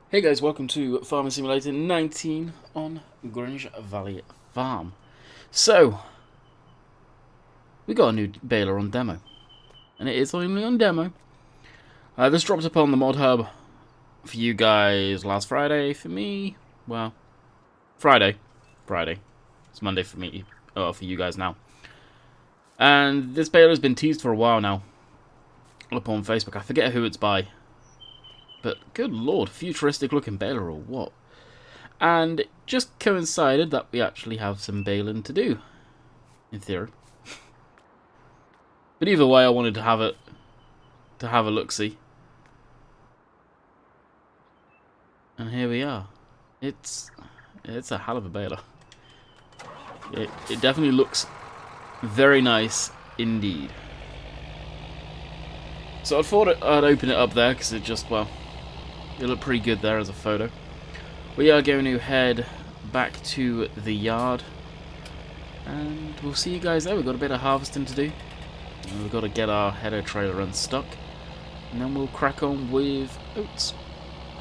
Hey guys, welcome to Farming Simulator 19 on Greenwich Valley Farm. So, we got a new baler on demo, and it is only on demo. This dropped up on the mod hub for you guys last Friday. For me, well, Friday. It's Monday for me, for you guys now. And this baler has been teased for a while now up on Facebook. I forget who it's by, but good lord, futuristic looking baler or what? And it just coincided that we actually have some baling to do, in theory. But either way, I wanted to have a look-see. And here we are. It's a hell of a baler. It definitely looks very nice indeed. So I thought I'd open it up there because it just, well, it looked pretty good there as a photo. We are going to head back to the yard, and we'll see you guys there. We've got a bit of harvesting to do, and we've got to get our header trailer unstuck, and then we'll crack on with oats,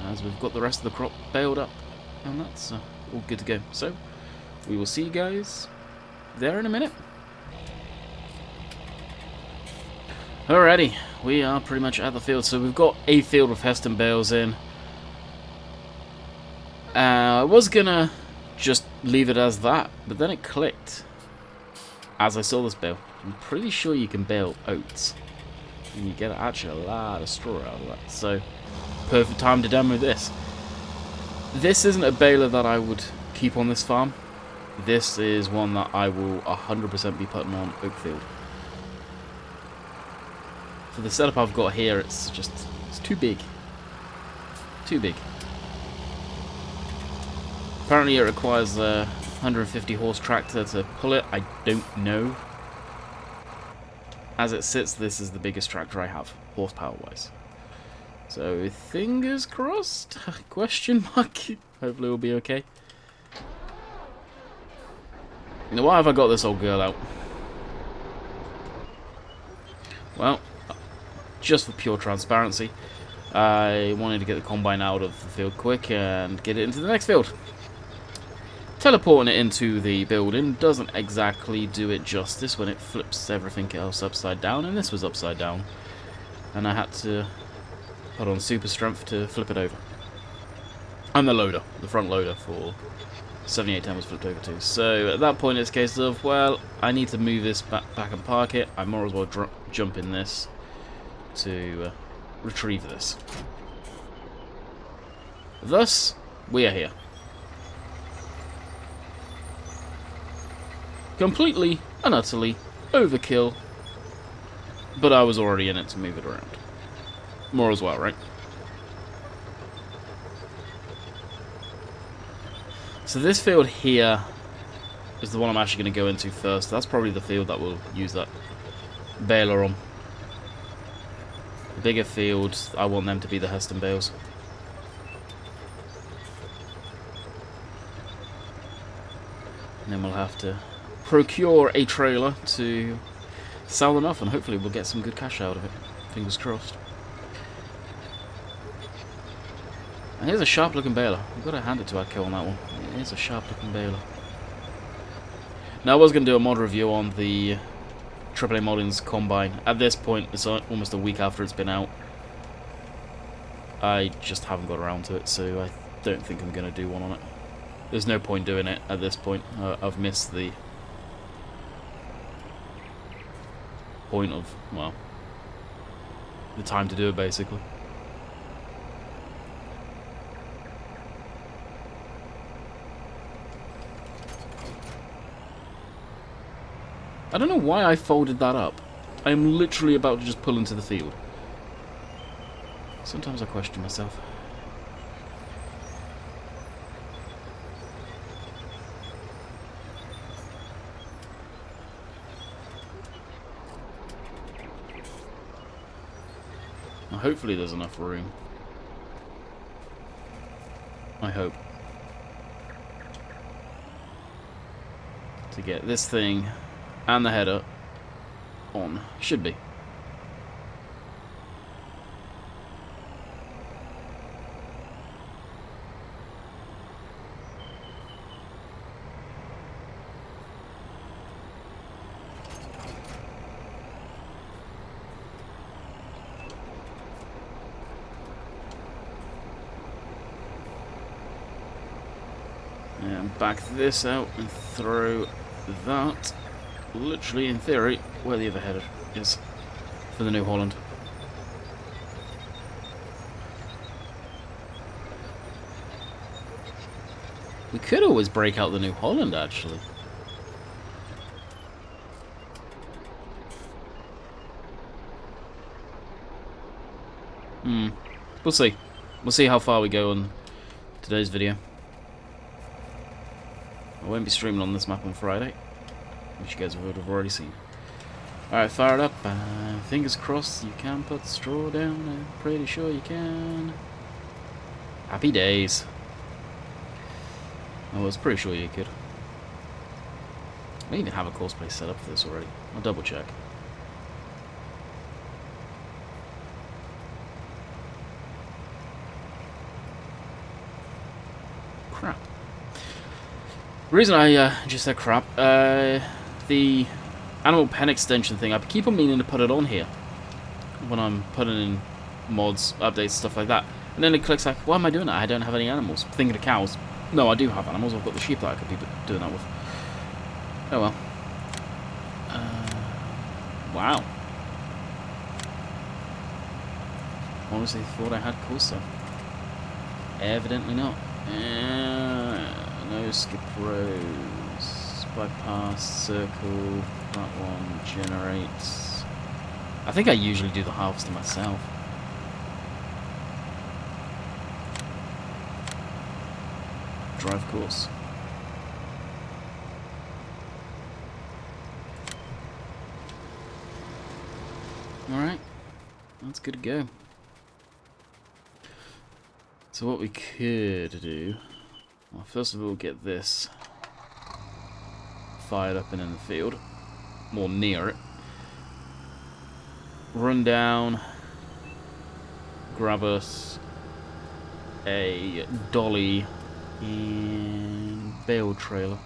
as we've got the rest of the crop baled up, and that's all good to go. So, we will see you guys there in a minute. Alrighty, we are pretty much at the field, so we've got a field of Heston bales in. I was gonna just leave it as that, but then it clicked as I saw this bale. I'm pretty sure you can bale oats, and you get actually a lot of straw out of that. So, perfect time to demo this. This isn't a baler that I would keep on this farm. This is one that I will 100% be putting on oat field. For the setup I've got here, it's too big. Too big. Apparently it requires a 150 horse tractor to pull it. I don't know. As it sits, this is the biggest tractor I have, horsepower wise. So fingers crossed? Question mark. Hopefully we'll be okay. Now why have I got this old girl out? Well, just for pure transparency, I wanted to get the combine out of the field quick and get it into the next field. Teleporting it into the building doesn't exactly do it justice when it flips everything else upside down, and this was upside down, and I had to put on super strength to flip it over. And the loader, the front loader for 7810 was flipped over too. So at that point it's a case of, well, I need to move this back and park it. I might as well jump in this to retrieve this. Thus, we are here. Completely and utterly overkill, but I was already in it to move it around. More as well, right? So this field here is the one I'm actually going to go into first. That's probably the field that we'll use that baler on. The bigger fields, I want them to be the Heston bales. And then we'll have to procure a trailer to sell them off, and hopefully we'll get some good cash out of it. Fingers crossed. And here's a sharp looking baler. We've got to hand it to Adco on that one. It is a sharp looking baler. Now I was going to do a mod review on the AAA Modding's Combine. At this point, it's almost a week after it's been out. I just haven't got around to it, so I don't think I'm going to do one on it. There's no point doing it at this point. I've missed the point of, well, the time to do it, basically. I don't know why I folded that up. I am literally about to just pull into the field. Sometimes I question myself. Now, hopefully there's enough room. I hope. To get this thing and the header on. Should be. And back this out and throw that, literally in theory, where the other header is for the New Holland. We could always break out the New Holland, actually. We'll see. We'll see how far we go on today's video. I won't be streaming on this map on Friday, which you guys would have already seen. Alright, fire it up. Fingers crossed you can put the straw down. I'm pretty sure you can. Happy days. I was pretty sure you could. I even have a course play set up for this already. I'll double check. Crap. The reason I just said crap, the animal pen extension thing, I keep on meaning to put it on here when I'm putting in mods, updates, stuff like that. And then it clicks like, why am I doing that? I don't have any animals. Thinking of cows. No, I do have animals. I've got the sheep that I could be doing that with. Oh well. Wow. Honestly thought I had Corsa. Evidently not. No skip rows. Bypass, circle. That one generates. I think I usually do the harvester myself. Drive course. Alright, that's good to go. So what we could do, well, first of all get this fired up and in the field, more near it. Run down, grab us a dolly and bale trailer.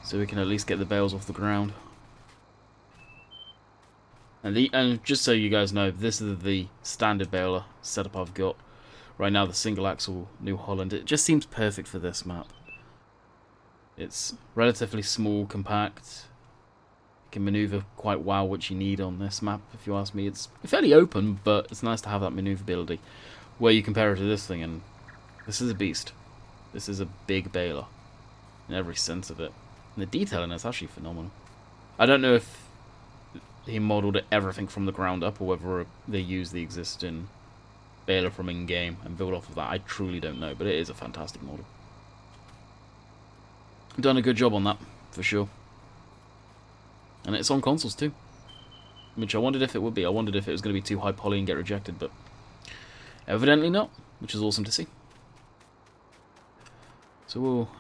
So we can at least get the bales off the ground. And just so you guys know, this is the standard baler setup I've got. Right now the single axle New Holland. It just seems perfect for this map. It's relatively small, compact. Can maneuver quite well what you need on this map, if you ask me. It's fairly open, but it's nice to have that maneuverability. Where you compare it to this thing, and this is a beast. This is a big baler in every sense of it. And the detailing is actually phenomenal. I don't know if he modelled everything from the ground up, or whether they used the existing baler from in-game and built off of that. I truly don't know, but it is a fantastic model. Done a good job on that, for sure. And it's on consoles too, which I wondered if it would be. I wondered if it was going to be too high poly and get rejected, but evidently not, which is awesome to see. So we'll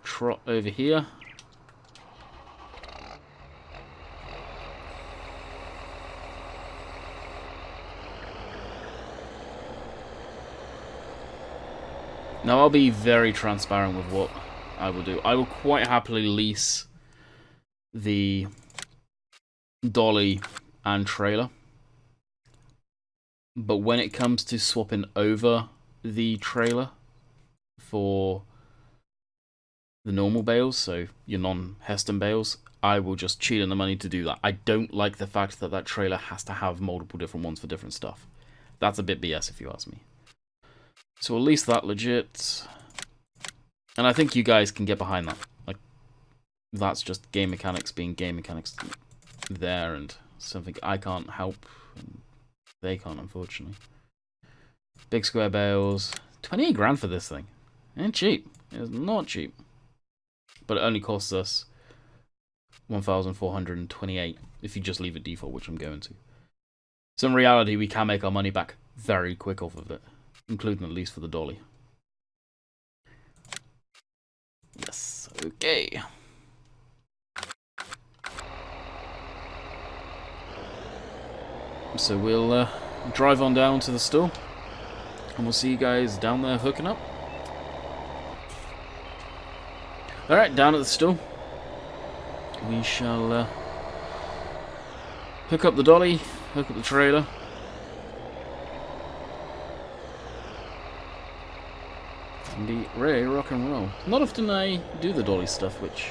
trot over here. Now I'll be very transparent with what I will do. I will quite happily lease the dolly and trailer, but when it comes to swapping over the trailer for the normal bales, so your non-Heston bales, I will just cheat in the money to do that. I don't like the fact that that trailer has to have multiple different ones for different stuff. That's a bit BS if you ask me. So we'll lease that legit, and I think you guys can get behind that. Like, that's just game mechanics being game mechanics there, and something I can't help, and they can't, unfortunately. Big square bales, 28 grand for this thing. Ain't cheap. It's not cheap. But it only costs us 1,428 if you just leave it default, which I'm going to. So in reality, we can make our money back very quick off of it, including at least for the dolly. Yes, okay. So we'll drive on down to the store, and we'll see you guys down there hooking up. Alright, down at the store. We shall hook up the dolly, hook up the trailer, can be really rock and roll. Not often I do the dolly stuff, which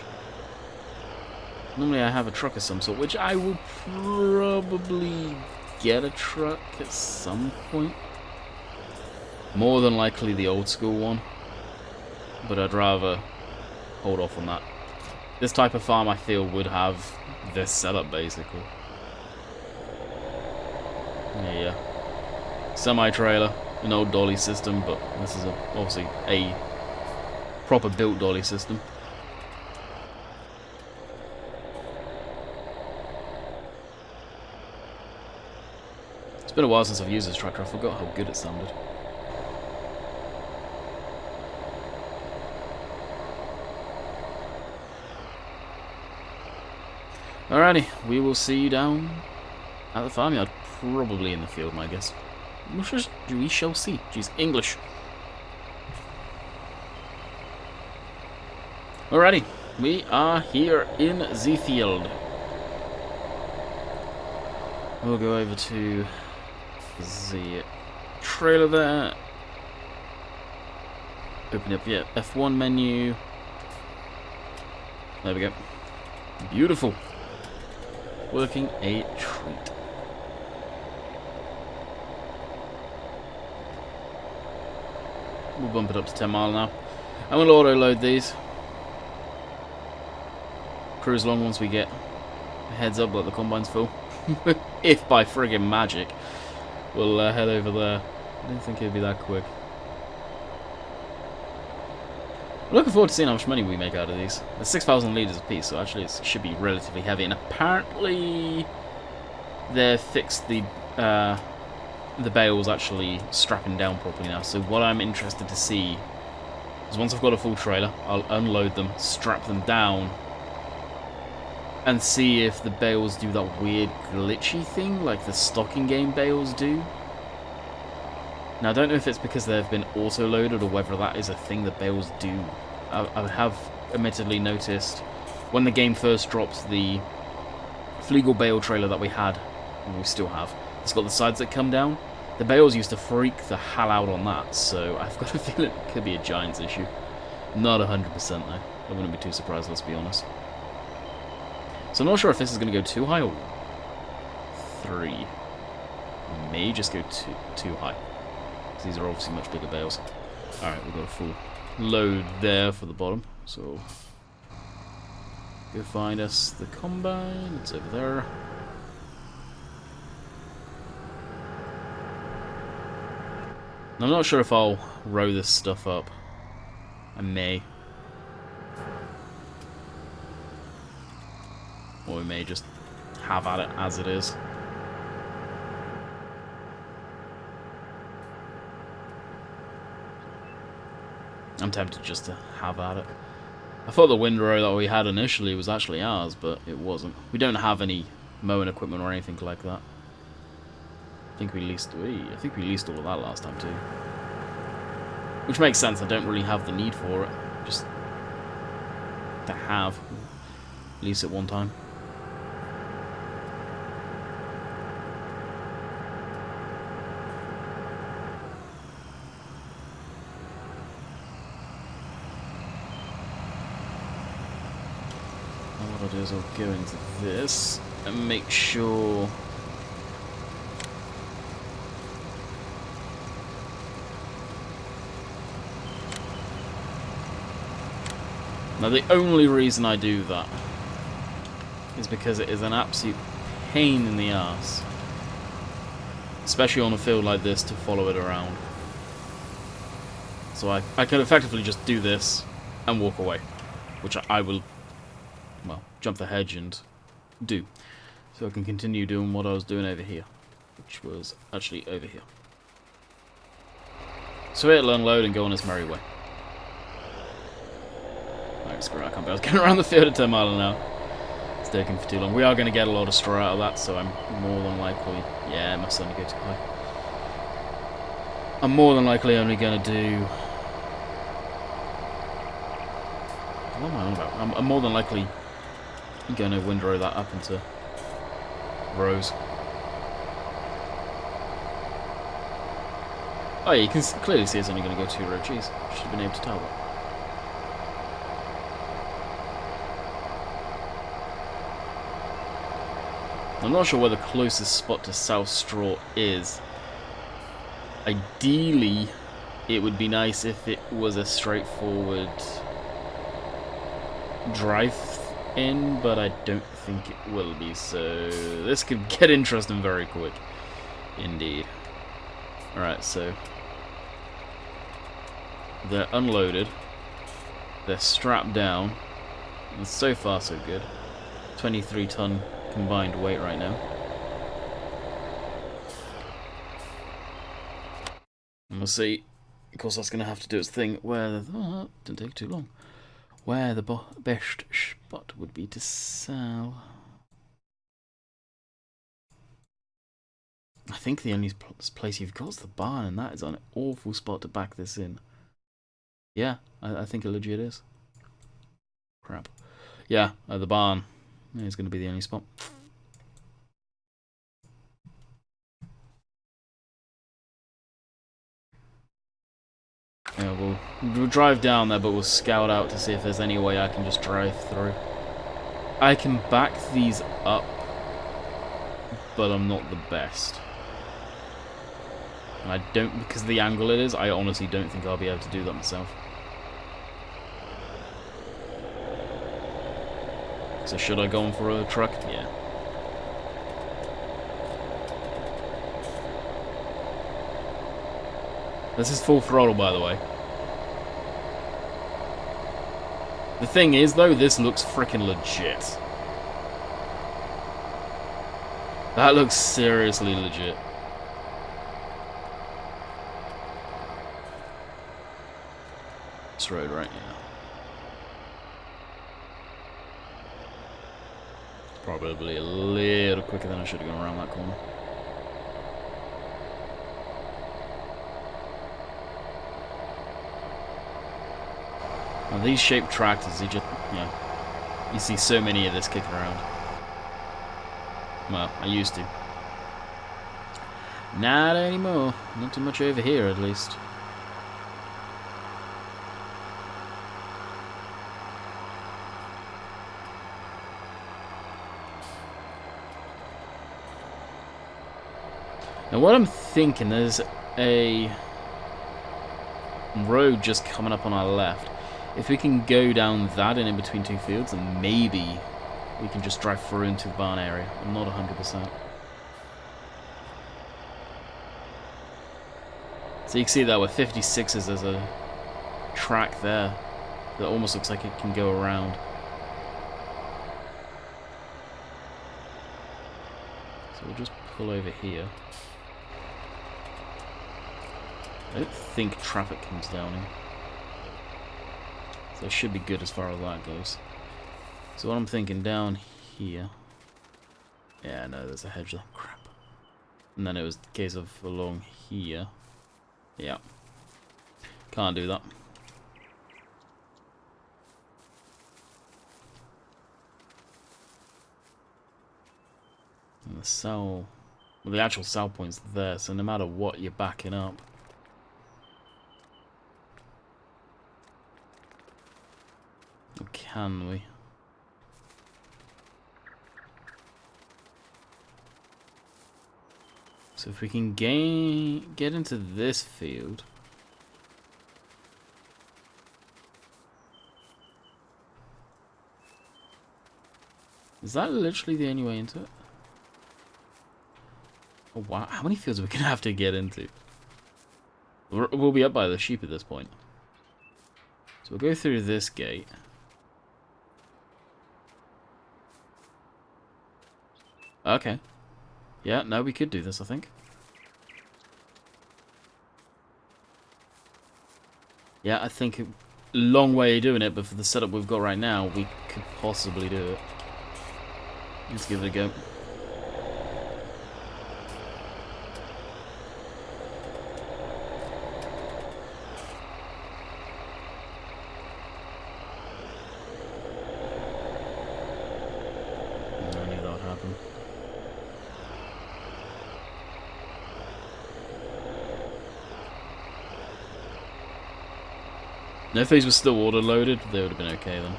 normally I have a truck of some sort, which I will probably get a truck at some point. More than likely the old school one, but I'd rather hold off on that. This type of farm I feel would have this setup basically. Yeah. Semi-trailer, an old dolly system, but this is obviously a proper built dolly system. It's been a while since I've used this tractor, I forgot how good it sounded. Alrighty, we will see you down at the farmyard, probably in the field, my guess. We shall see. Jeez, English. Alrighty, we are here in the field. We'll go over to the trailer there. Open up the F1 menu. There we go. Beautiful. Working a treat. We'll bump it up to 10 mile now. I'm going to auto-load these. Cruise along once we get a heads up that the combine's full. If by friggin' magic, we'll head over there. I don't think it'll be that quick. I'm looking forward to seeing how much money we make out of these. They're 6,000 litres a piece, so actually it should be relatively heavy. And apparently they've fixed the bales actually strapping down properly now. So what I'm interested to see is once I've got a full trailer, I'll unload them, strap them down, and see if the bales do that weird glitchy thing like the stocking game bales do. Now, I don't know if it's because they've been auto-loaded or whether that is a thing that bales do. I have admittedly noticed when the game first dropped the Flegel bale trailer that we had, and we still have, it's got the sides that come down. The bales used to freak the hell out on that, so I've got a feeling it could be a Giants issue. Not 100% though. I wouldn't be too surprised, let's be honest. So I'm not sure if this is going to go too high or 3. It may just go too high. These are obviously much bigger bales. Alright, we've got a full load there for the bottom. So, go find us the combine. It's over there. I'm not sure if I'll row this stuff up. I may. Or we may just have at it as it is. I'm tempted just to have at it. I thought the windrow that we had initially was actually ours, but it wasn't. We don't have any mowing equipment or anything like that. I think we leased all of that last time too. Which makes sense, I don't really have the need for it. Just to have. Lease it one time. What I'll do is I'll go into this and make sure now the only reason I do that is because it is an absolute pain in the ass, especially on a field like this, to follow it around. So I could effectively just do this and walk away, which I will, well, jump the hedge and do. So I can continue doing what I was doing over here, which was actually over here. So it'll unload and go on its merry way. Alright, screw it, I can't be getting around the field at 10 miles an hour. It's taking for too long. We are going to get a lot of straw out of that, so I'm more than likely... Yeah, it must only go too high. I'm more than likely only going to do... What am I on about? I'm more than likely going to windrow that up into rows. Oh yeah, you can clearly see it's only going to go 2 row. Jeez, should have been able to tell that. I'm not sure where the closest spot to South Straw is. Ideally, it would be nice if it was a straightforward drive-in, but I don't think it will be, so this could get interesting very quick. Indeed. Alright, so they're unloaded. They're strapped down. And so far, so good. 23-ton combined weight right now. And we'll see. Of course, that's going to have to do its thing. Where the... Oh, didn't take too long. Where the best spot would be to sell. I think the only place you've got is the barn, and that is an awful spot to back this in. Yeah, I think it legit is. Crap. Yeah, the barn is going to be the only spot. Yeah, we'll drive down there, but we'll scout out to see if there's any way I can just drive through. I can back these up, but I'm not the best. And I don't, because of the angle it is, I honestly don't think I'll be able to do that myself. So should I go on for a truck? Yeah. This is full throttle, by the way. The thing is, though, this looks freaking legit. That looks seriously legit. This road, right? Yeah. Probably a little quicker than I should have gone around that corner. Now, these shaped tractors, you see so many of this kicking around. Well, I used to. Not anymore. Not too much over here, at least. Now, what I'm thinking, there's a road just coming up on our left. If we can go down that and in between 2 fields, then maybe we can just drive through into the barn area. I'm not 100%. So you can see that with 56s, there's a track there that almost looks like it can go around. So we'll just pull over here. I don't think traffic comes down here. So it should be good as far as that goes. So what I'm thinking down here... Yeah, no, there's a hedge there. Crap. And then it was the case of along here. Yeah. Can't do that. And the cell... Well, the actual cell point's there, so no matter what, you're backing up. Or can we? So if we can get into this field... Is that literally the only way into it? Oh wow, how many fields are we going to have to get into? We'll be up by the sheep at this point. So we'll go through this gate. Okay. Yeah, no, we could do this, I think. Yeah, I think a long way of doing it, but for the setup we've got right now, we could possibly do it. Let's give it a go. I knew that would happen. If these were still auto-loaded, they would have been okay then.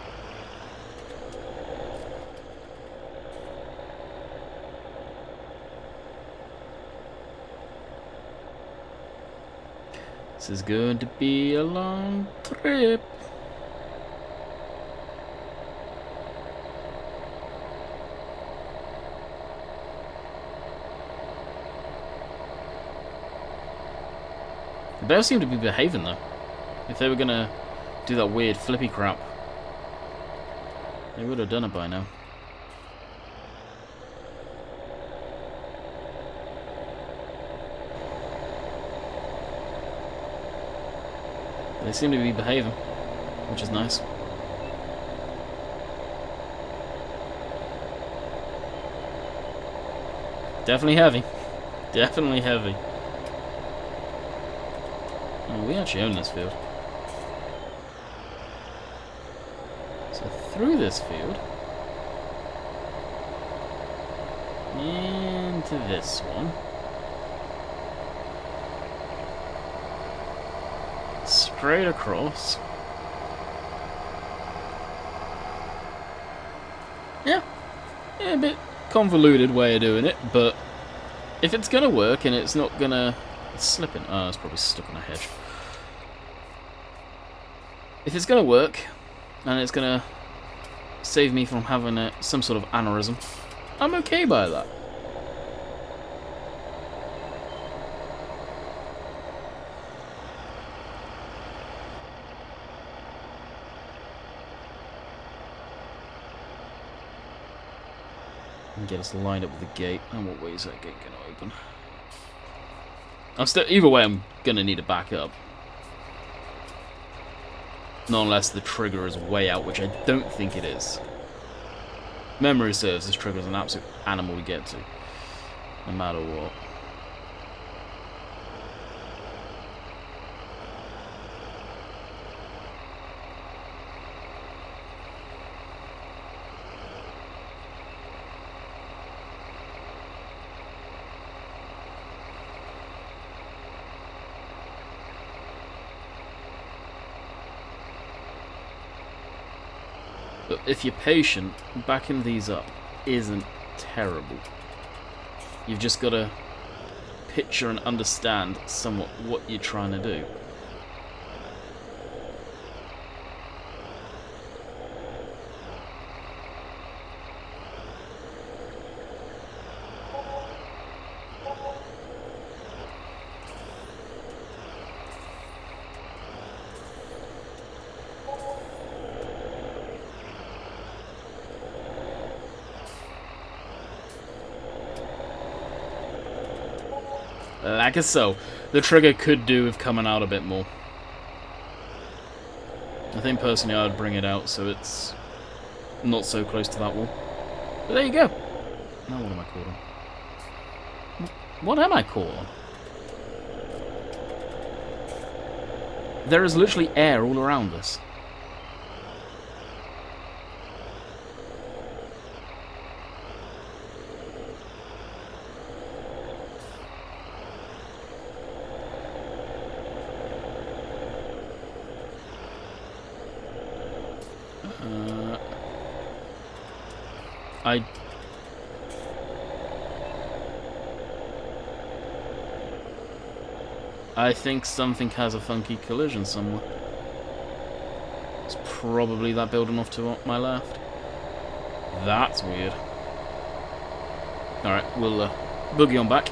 This is going to be a long trip. The bears seem to be behaving though. If they were gonna do that weird flippy crap, they would have done it by now. They seem to be behaving, which is nice. Definitely heavy. Definitely heavy. Oh, we actually own this field. So through this field into this one. Straight across. Yeah, a bit convoluted way of doing it, but if it's gonna work and it's not gonna... It's slipping. Oh, it's probably stuck on a hedge. If it's gonna work and it's gonna save me from having some sort of aneurysm, I'm okay by that. And get us lined up with the gate. And what way is that gate going to open? Either way, I'm going to need to back up. Not unless the trigger is way out, which I don't think it is. Memory serves, this trigger is an absolute animal to get to. No matter what. But if you're patient, backing these up isn't terrible. You've just got to picture and understand somewhat what you're trying to do. Like so. The trigger could do with coming out a bit more. I think personally I would bring it out so it's not so close to that wall. But there you go. Now what am I caught on? What am I caught on? There is literally air all around us. I think something has a funky collision somewhere. It's probably that building off to my left. That's weird. Alright, we'll boogie on back.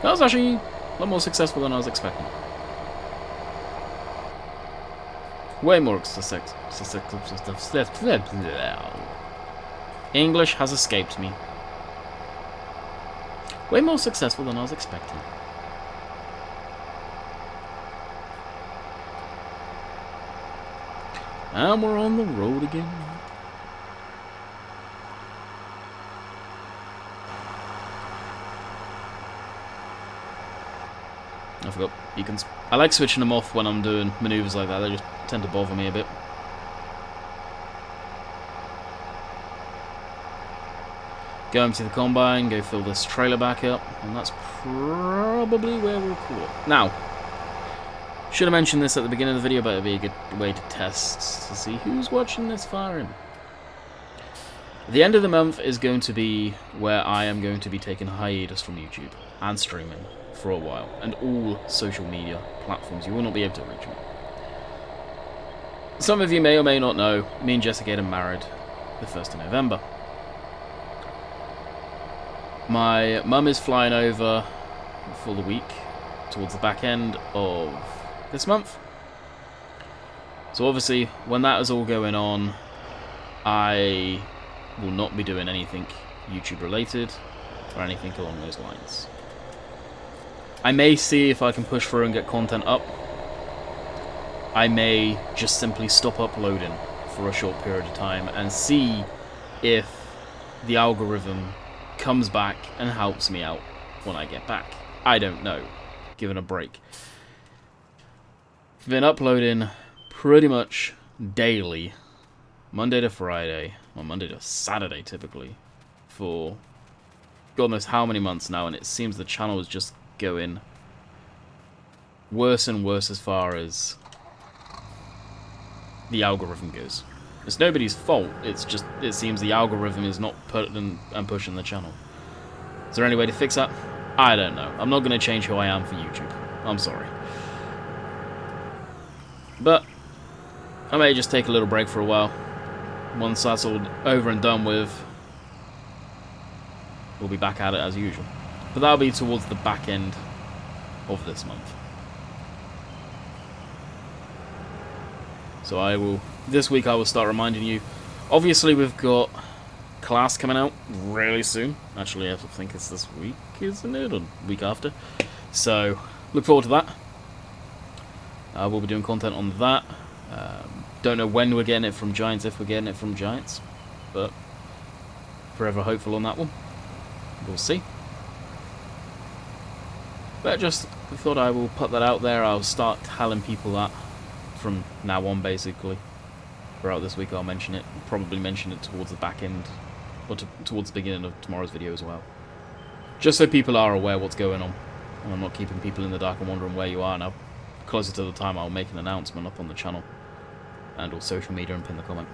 That was actually a lot more successful than I was expecting. Way more successful. English has escaped me. Way more successful than I was expecting. And we're on the road again. I forgot beacons. I like switching them off when I'm doing maneuvers like that. They just tend to bother me a bit. Go empty the combine, go fill this trailer back up, and that's probably where we'll call it. Now, Should have mentioned this at the beginning of the video, but it'd be a good way to test to see who's watching this far in. The end of the month is going to be where I am going to be taking a hiatus from YouTube and streaming for a while, and all social media platforms. You will not be able to reach me. Some of you may or may not know, me and Jessica are married the 1st of November. My mum is flying over for the week towards the back end of this month. So obviously, when that is all going on, I will not be doing anything YouTube related or anything along those lines. I may see if I can push through and get content up. I may just simply stop uploading for a short period of time and see if the algorithm comes back and helps me out when I get back. I don't know. Given a break. I've been uploading pretty much daily, Monday to Friday, or Monday to Saturday typically, for God knows how many months now, and it seems the channel is just going worse and worse as far as the algorithm goes. It's nobody's fault, it's just, it seems the algorithm is not putting and pushing the channel. Is there any way to fix that? I don't know. I'm not going to change who I am for YouTube. I'm sorry. But I may just take a little break for a while. Once that's all over and done with, we'll be back at it as usual. But that'll be towards the back end of this month. So this week I will start reminding you. Obviously we've got class coming out really soon. Actually, I think it's this week, isn't it? Or week after. So, look forward to that. We'll be doing content on that. Don't know when we're getting it from Giants, if we're getting it from Giants. But, forever hopeful on that one. We'll see. But just thought I will put that out there. I'll start telling people that from now on, basically. Throughout this week I'll mention it. Probably mention it towards the back end, or towards the beginning of tomorrow's video as well. Just so people are aware what's going on. And I'm not keeping people in the dark and wondering where you are now. Closer to the time I'll make an announcement up on the channel. And on social media and pin the comment.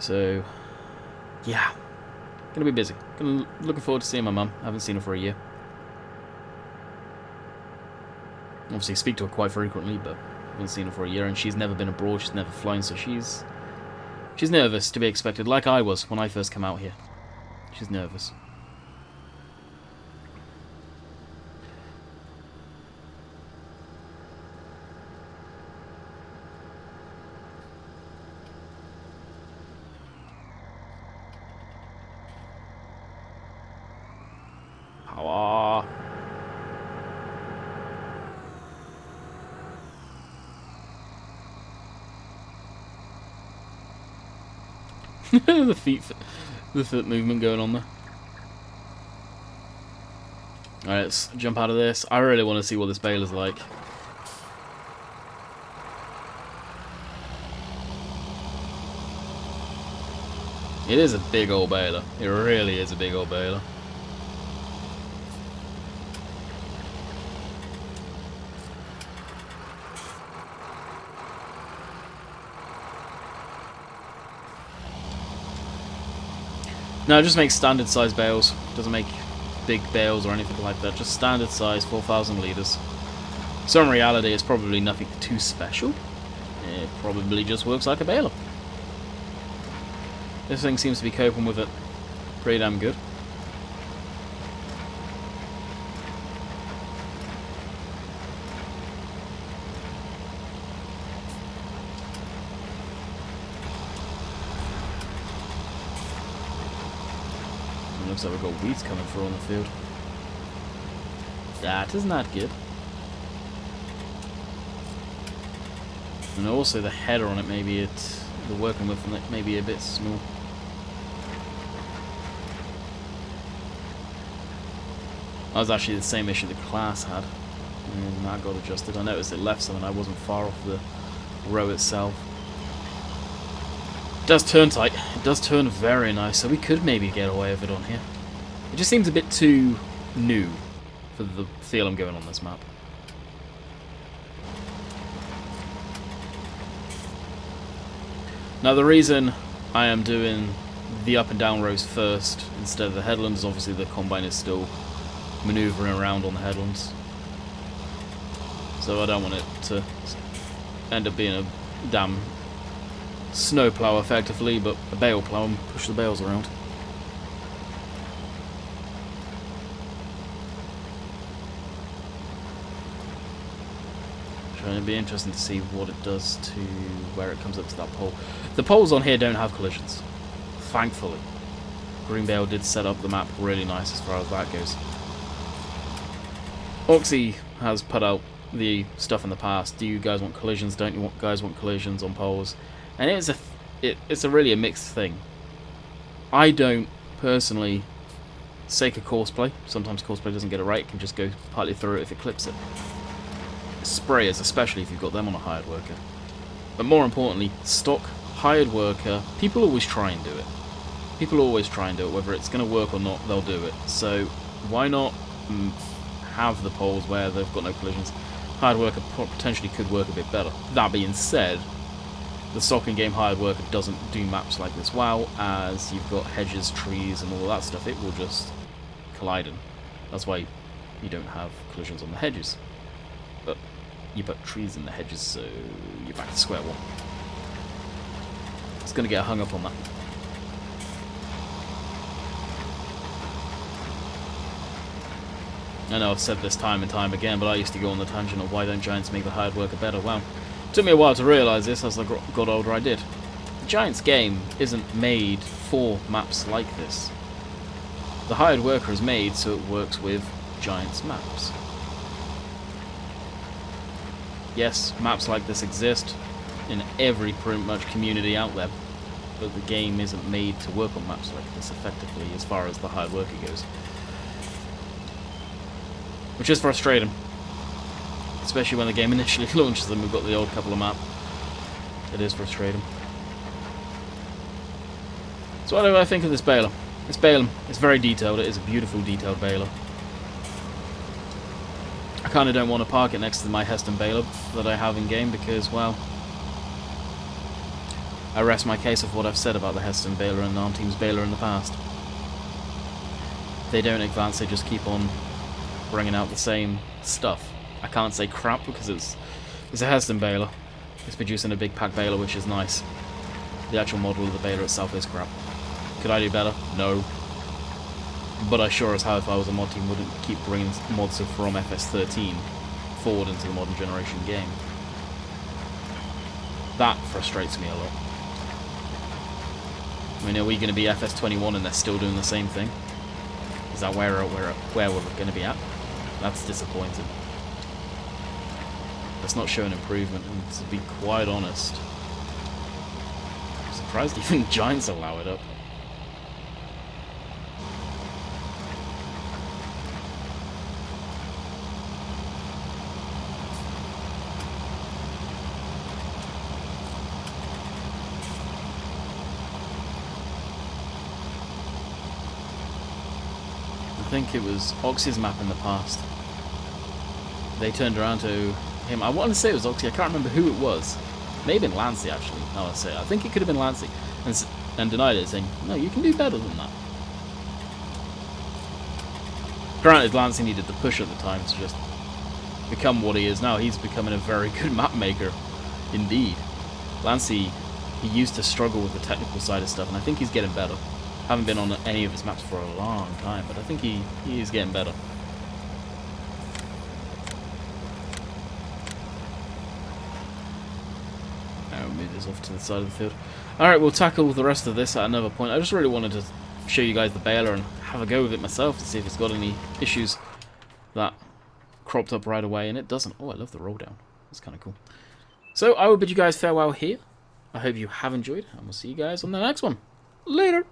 So, yeah. Gonna be busy. Looking forward to seeing my mum. I haven't seen her for a year. Obviously speak to her quite frequently, but I haven't seen her for a year, and she's never been abroad, she's never flown, so she's nervous, to be expected, like I was when I first came out here. She's nervous. Power. the foot movement going on there. Alright, let's jump out of this. I really want to see what this Baler's like. It is a big old Baler. It really is a big old Baler. No, it just makes standard size bales. Doesn't make big bales or anything like that. Just standard size, 4,000 litres. So in reality, it's probably nothing too special. It probably just works like a baler. This thing seems to be coping with it pretty damn good. Looks like we've got weeds coming through on the field. That is not good. And also the header on it, maybe the working with it may be a bit small. That was actually the same issue the class had. And that got adjusted. I noticed it left some and I wasn't far off the row itself. It does turn tight. It does turn very nice, so we could maybe get away with it on here. It just seems a bit too new for the feel I'm going on this map. Now the reason I am doing the up and down rows first instead of the headlands is obviously the Combine is still manoeuvring around on the headlands. So I don't want it to end up being a damn snow plow effectively, but a bale plow and push the bales around. It'd be interesting to see what it does to where it comes up to that pole. The poles on here don't have collisions, thankfully. Green Bale did set up the map really nice as far as that goes. Oxy has put out the stuff in the past. Do you guys want collisions? Don't you guys want collisions on poles? And it's a really a mixed thing. I don't personally, sake of courseplay. Sometimes courseplay doesn't get it right. It can just go partly through it if it clips it. Sprayers, especially if you've got them on a hired worker. But more importantly, stock hired worker, people always try and do it. People always try and do it, whether it's going to work or not, they'll do it. So why not have the poles where they've got no collisions? Hired worker potentially could work a bit better. That being said, the stock in game hired worker doesn't do maps like this well, as you've got hedges, trees and all that stuff. It will just collide in. That's why you don't have collisions on the hedges. But you put trees in the hedges, so you're back to square one. It's going to get hung up on that. I know I've said this time and time again, but I used to go on the tangent of why don't Giants make the hired worker better. Well, it took me a while to realise this. As I got older, I did. The Giants game isn't made for maps like this. The hired worker is made so it works with Giants maps. Yes, maps like this exist in every pretty much community out there, but the game isn't made to work on maps like this effectively as far as the hired worker goes. Which is frustrating, especially when the game initially launches and we've got the old couple of map. It is frustrating. So what do I think of this Baler? It's Baler. It's very detailed. It is a beautiful detailed Baler. I kind of don't want to park it next to my Heston Baler that I have in game because, well, I rest my case of what I've said about the Heston Baler and Arm Team's Baler in the past. They don't advance, they just keep on bringing out the same stuff. I can't say crap because it's a Heston Baler. It's producing a big pack Baler, which is nice. The actual model of the Baler itself is crap. Could I do better? No. But I sure as hell, if I was a mod team, wouldn't keep bringing mods from FS13 forward into the modern generation game. That frustrates me a lot. I mean, are we going to be FS21 and they're still doing the same thing? Is that where we're going to be at? That's disappointing. That's not showing improvement, and to be quite honest, I'm surprised even Giants allow it up. I think it was Oxy's map in the past. They turned around to him. I want to say it was Oxy. I can't remember who it was. Maybe been Lancey, actually. Now I say it. I think it could have been Lancey. And denied it, saying, no, you can do better than that. Granted, Lancey needed the push at the time to just become what he is now. He's becoming a very good map maker, indeed. Lancey, he used to struggle with the technical side of stuff, and I think he's getting better. Haven't been on any of his maps for a long time, but I think he is getting better. Now we'll move this off to the side of the field. Alright, we'll tackle the rest of this at another point. I just really wanted to show you guys the Baler and have a go with it myself to see if it's got any issues that cropped up right away, and it doesn't. Oh, I love the roll down. That's kind of cool. So I will bid you guys farewell here. I hope you have enjoyed, and we'll see you guys on the next one. Later!